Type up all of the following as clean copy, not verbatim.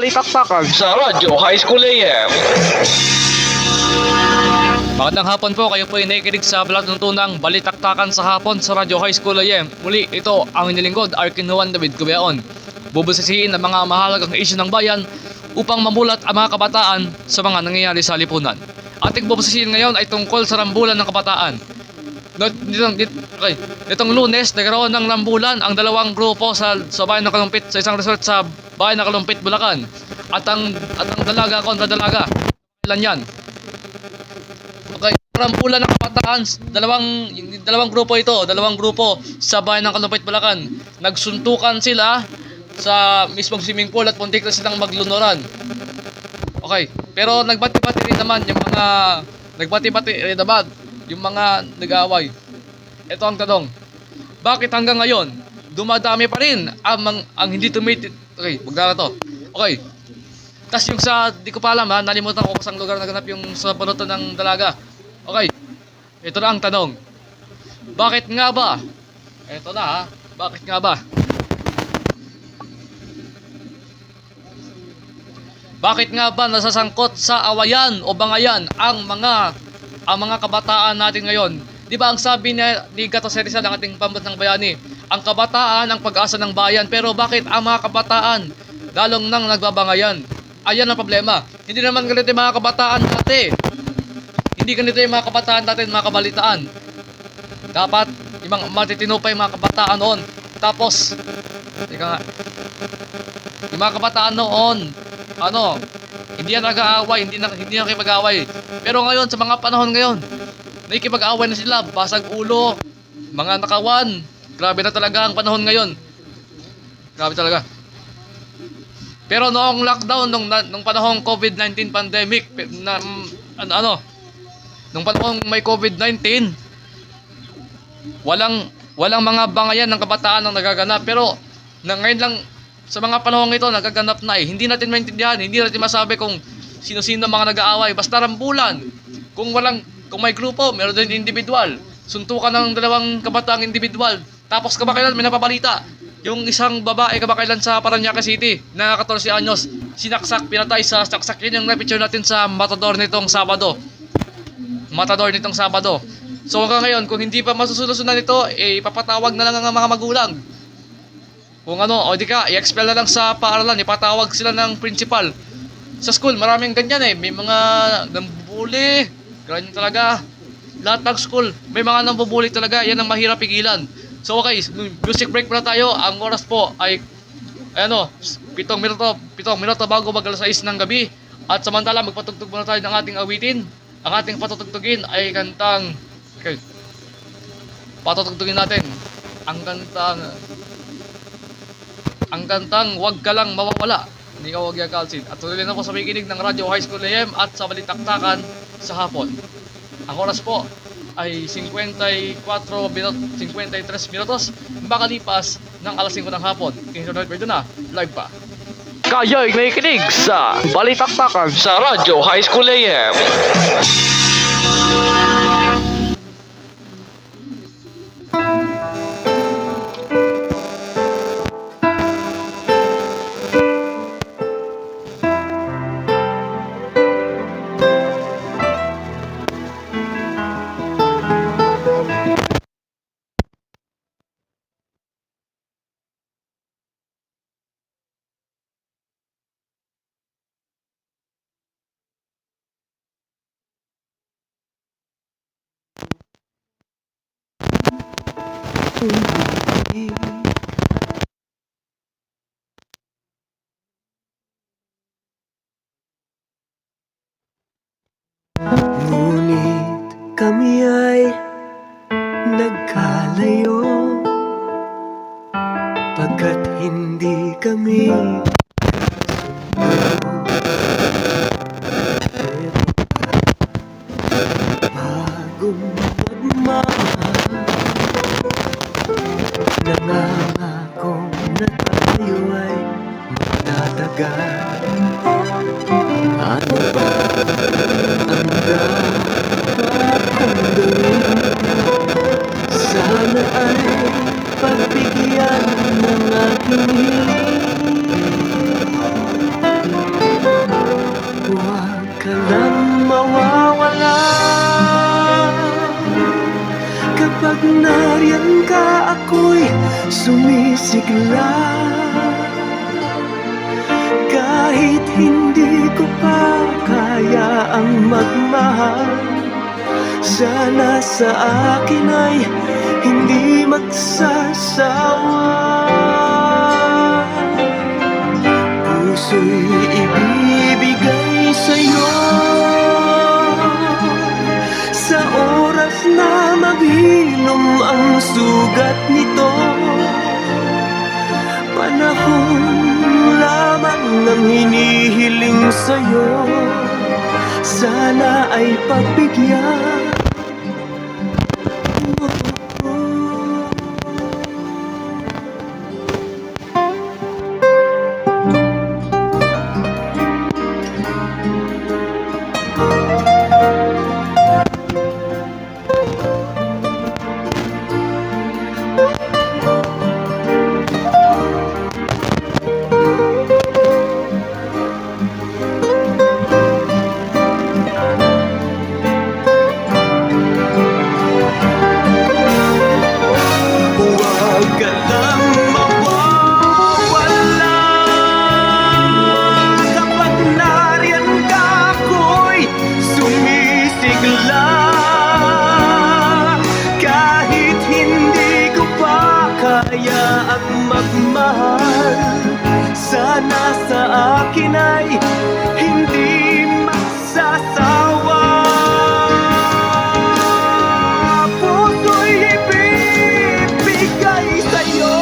Balitaktakan sa Radyo High School AM. Magandang hapon po, kayo po ay nakikinig sa palatuntunang Balitaktakan sa Hapon sa Radyo High School AM. Muli, ito ang inilingkod, Arkin Juan David Cubeaon. Bubusisiin ang mga mahalagang isyu ng bayan upang mamulat ang mga kabataan sa mga nangyayari sa lipunan. Ating bubusisiin ngayon ay tungkol sa rambulan ng kabataan. Nitong Lunes, nagkaroon ng rambulan ang dalawang grupo sa bayan ng Kalumpit, sa isang resort sa bayan ng Kalumpit, Bulacan. At ang dalaga kontra dalaga. Ilan yan? Okay, rambulan ng kabataan, dalawang grupo ito, dalawang grupo sa bayan ng Kalumpit, Bulacan. Nagsuntukan sila sa mismong swimming pool at muntik na silang maglunuran. Okay, pero nagbati-bati rin naman yung mga nag-aaway. Ito ang tanong. Bakit hanggang ngayon dumadami pa rin ang hindi tumitit? Okay, magdala to. Okay. Tas yung sa, di ko pa alam ha, nalimutan ko kung saan lugar naganap yung sa panutan ng dalaga. Okay. Ito na ang tanong. Bakit nga ba? Ito na ha. Bakit nga ba? Bakit nga ba nasasangkot sa awayan o bangayan ang mga kabataan natin ngayon? Di ba ang sabi ni Gato Serisa ng ating pambansang bayani, ang kabataan ang pag-asa ng bayan. Pero bakit ang mga kabataan lalong nang nagbabangayan? Ayan ang problema. Hindi naman ganito yung mga kabataan dati. Hindi ganito yung mga kabataan dati, mga kabalitaan. Dapat yung mga matitino pa yung mga kabataan noon. Tapos, yung mga kabataan noon, hindi yan nag-aaway, hindi na nakipag-aaway. Pero ngayon, sa mga panahon ngayon, nakikipag-aaway na sila, basag ulo, mga nakawan. Grabe na talaga ang panahon ngayon. Grabe talaga. Pero noong lockdown, nung panahong COVID-19 pandemic, nung panahong may COVID-19, walang mga bangayan ng kabataan ang nagaganap. Pero ngayon lang, sa mga panahon ito, nagaganap na eh. Hindi natin maintindihan, hindi natin masabi kung sino-sino mga nag-aaway. Basta rambulan. Kung may grupo, meron din individual. Suntukan ng dalawang kabataang individual. Tapos kamakailan, may napabalita. Yung isang babae kamakailan sa Parañaque City, na 14 anyos, sinaksak, pinatay sa saksak. Yun yung na-picture natin sa Matador nitong Sabado. So hanggang ngayon, kung hindi pa masusunod ito, ipapatawag na lang ang mga magulang. Kung o di ka, i-expel na lang sa paaralan, ipatawag sila ng principal. Sa school, maraming ganyan eh. May mga nambubuli. Ganyan talaga. Lahat ng school, may mga nambubuli talaga. Yan ang mahirap pigilan. So okay, music break muna tayo. Ang oras po ay 7 minuto bago mag-alas 6 ng gabi. At samantala, magpatugtog muna tayo ng ating awitin. Ang ating patutugtugin ay kantang... Okay. Patutugtugin natin ang kantang Wag Ka Lang Mawawala ni Kawag Yakalsin. At tuloy na po sa makikinig ng Radyo High School AM at sa Balitaktakan sa Hapon. Ang oras po ay 53 minutos makalipas ng alas 5 ng hapon. Internet radio na, live pa. Kayo'y nakikinig sa Balitaktakan sa Radyo High School AM. Ngunit kami ay nagkalayo pagkat hindi kami bagong magmahal. Nangangako na tayo ay magtatagal. Ano ba ang dapat kong gawin? Sana ay pagbigyan ng aking hiling. ka lang mawawala. Kapag nariyan ka, ako'y sumisigla. Kahit hindi ko pa kaya ang magmahal, sana sa akin ay hindi magsasawa. Puso'y ibibigay sa'yo sa oras na maghilom ang sugat nito. Panahon lamang ang hinihiling sa'yo, sana ay pagbigyan mo ako. Huwag ka lang mawawala. Kapag nariyan ka, ako'y sumisigla. Kahit hindi ko pa kaya ang magmahal, sana sa akin ay hindi magsasawa. Puso'y ibibigay sa'yo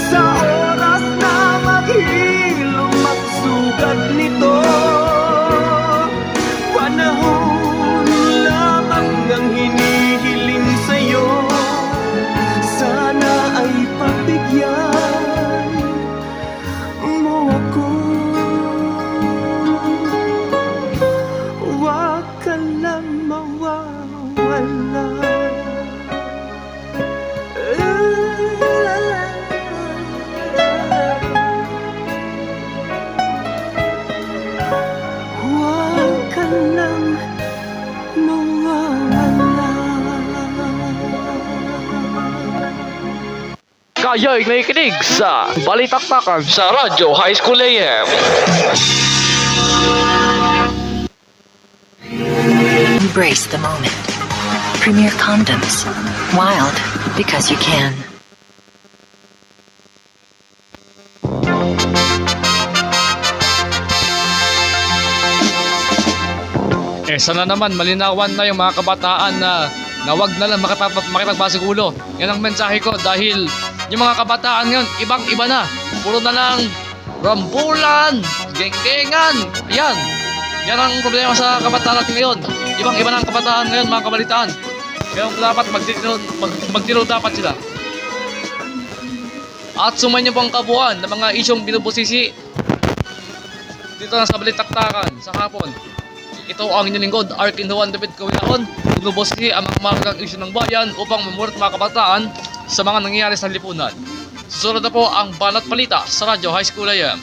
sa oras na maghilom ang sugat nito. Panahon lamang ang hinihiling sa'yo, sana ay pagbigyan mo ako. Huwag ka lang mawawala. Huwag ka lang mawawala. Kayo'y nakikinig sa Balitaktakan sa Radyo High School AM. Embrace the moment. Premier Condoms. Wild because you can. Sana naman malinawan na yung mga kabataan na wag na lang makipagbasag ulo. Yan ang mensahe ko dahil yung mga kabataan ngayon, ibang-iba na. Puro na lang rambulan, genggengan. Yan. Yan ang problema sa kabataan natin ngayon. Ibang-iba na ang kabataan ngayon, mga kabalitaan. Kaya dapat magtiro dapat sila. At sumayin niyo po ang kabuuan ng mga isyong binubusisi dito na sa Balitaktakan sa hapon. Ito ang inyong lingkod, Ark in the One David Kawilaon. Binubusisi ang mga mahalagang isyu ng bayan upang mamulat mga kabataan sa mga nangyayari sa lipunan. Susunod na po ang Balat Balita sa Radyo High School AM.